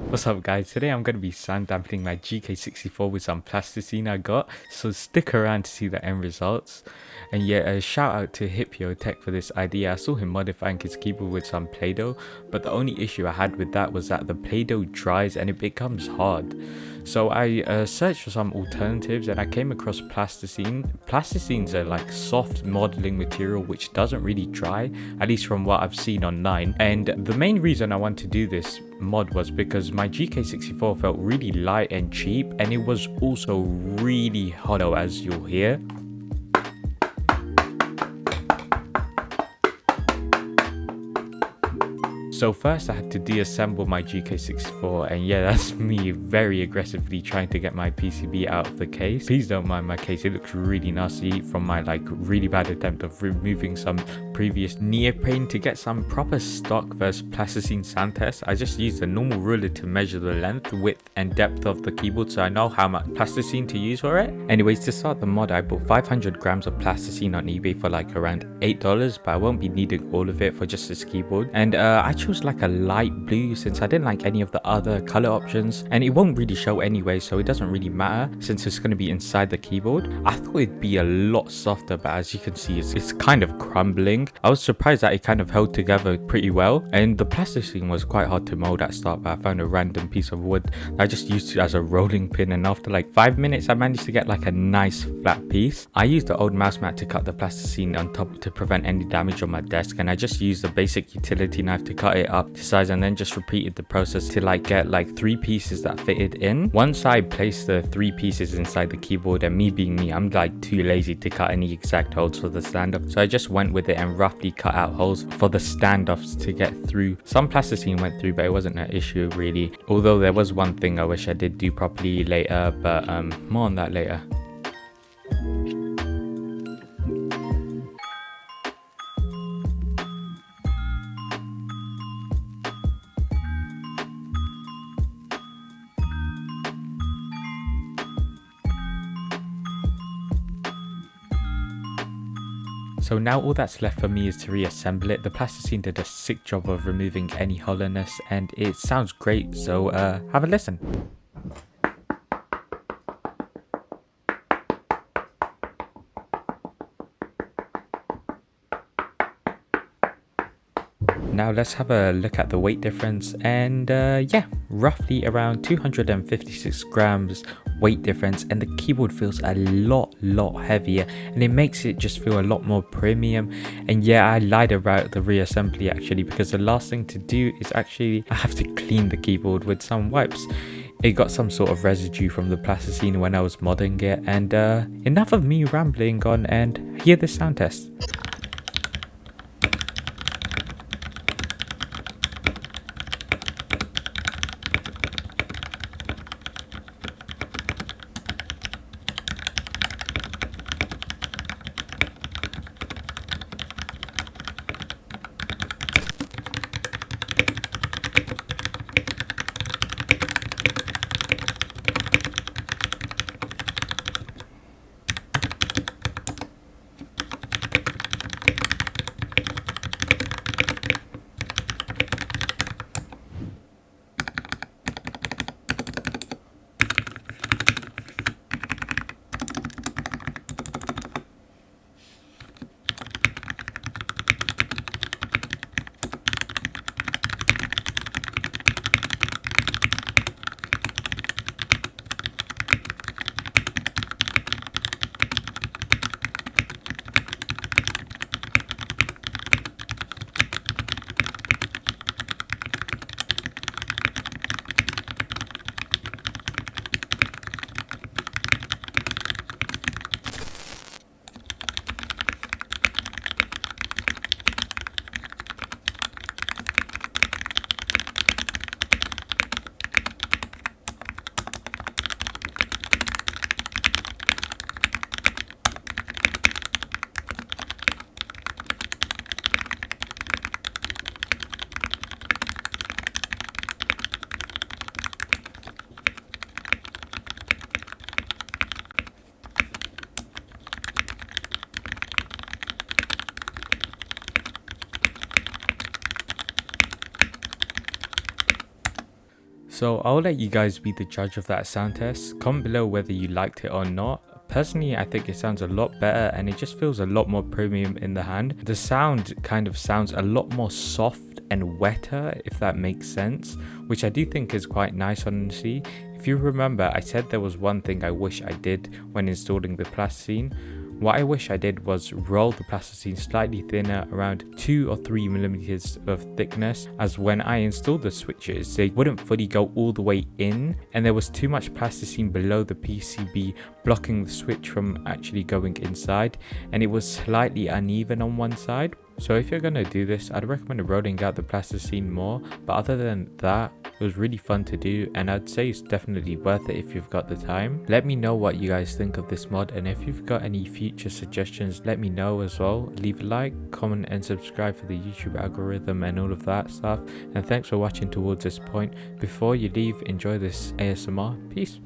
What's up guys, today I'm going to be sound dampening my GK64 with some plasticine I got, so stick around to see the end results. And yeah, a shout out to Tech for this idea. I saw him modifying his keyboard with some Play-Doh, but the only issue I had with that was that the Play-Doh dries and it becomes hard. So I searched for some alternatives and I came across plasticine. Plasticine's a like soft modeling material which doesn't really dry, at least from what I've seen online. And the main reason I want to do this mod was because my GK64 felt really light and cheap, and it was also really hollow, as you'll hear. So first I had to deassemble my GK64, and yeah, that's me very aggressively trying to get my PCB out of the case. Please don't mind my case, it looks really nasty from my like really bad attempt of removing some previous neoprene. To get some proper stock versus plasticine sound test, I just used a normal ruler to measure the length, width and depth of the keyboard so I know how much plasticine to use for it. Anyways, to start the mod I bought 500 grams of plasticine on eBay for like around $8, but I won't be needing all of it for just this keyboard. And I chose like a light blue since I didn't like any of the other color options, and it won't really show anyway, so it doesn't really matter since it's going to be inside the keyboard. I thought it'd be a lot softer, but as you can see it's kind of crumbling. I was surprised that it kind of held together pretty well, and the plasticine was quite hard to mold at start, but I found a random piece of wood I just used it as a rolling pin, and after like 5 minutes I managed to get like a nice flat piece. I used the old mouse mat to cut the plasticine on top to prevent any damage on my desk, and I just used a basic utility knife to cut it up to size, and then just repeated the process to like get like 3 pieces that fitted in. Once I placed the 3 pieces inside the keyboard, and me being me, I'm like too lazy to cut any exact holes for the standoff, so I just went with it and roughly cut out holes for the standoffs to get through. Some plasticine went through, but it wasn't an issue really, although there was one thing I wish I did do properly later, but more on that later. So now all that's left for me is to reassemble it. The plasticine did a sick job of removing any hollowness and it sounds great, so have a listen. Now let's have a look at the weight difference, and yeah, roughly around 256 grams weight difference, and the keyboard feels a lot heavier, and it makes it just feel a lot more premium. And yeah, I lied about the reassembly actually, because the last thing to do is actually I have to clean the keyboard with some wipes. It got some sort of residue from the plasticine when I was modding it, and enough of me rambling on, and hear the sound test. So I'll let you guys be the judge of that sound test. Comment below whether you liked it or not. Personally, I think it sounds a lot better and it just feels a lot more premium in the hand. The sound kind of sounds a lot more soft and wetter, if that makes sense, which I do think is quite nice, honestly. If you remember, I said there was one thing I wish I did when installing the plasticine. What I wish I did was roll the plasticine slightly thinner, around 2 or 3 millimeters of thickness, as when I installed the switches they wouldn't fully go all the way in and there was too much plasticine below the PCB blocking the switch from actually going inside, and it was slightly uneven on one side. So if you're going to do this, I'd recommend rolling out the plasticine more, but other than that, it was really fun to do and I'd say it's definitely worth it if you've got the time. Let me know what you guys think of this mod, and if you've got any future suggestions, let me know as well. Leave a like, comment and subscribe for the YouTube algorithm and all of that stuff. And thanks for watching towards this point. Before you leave, enjoy this ASMR. Peace.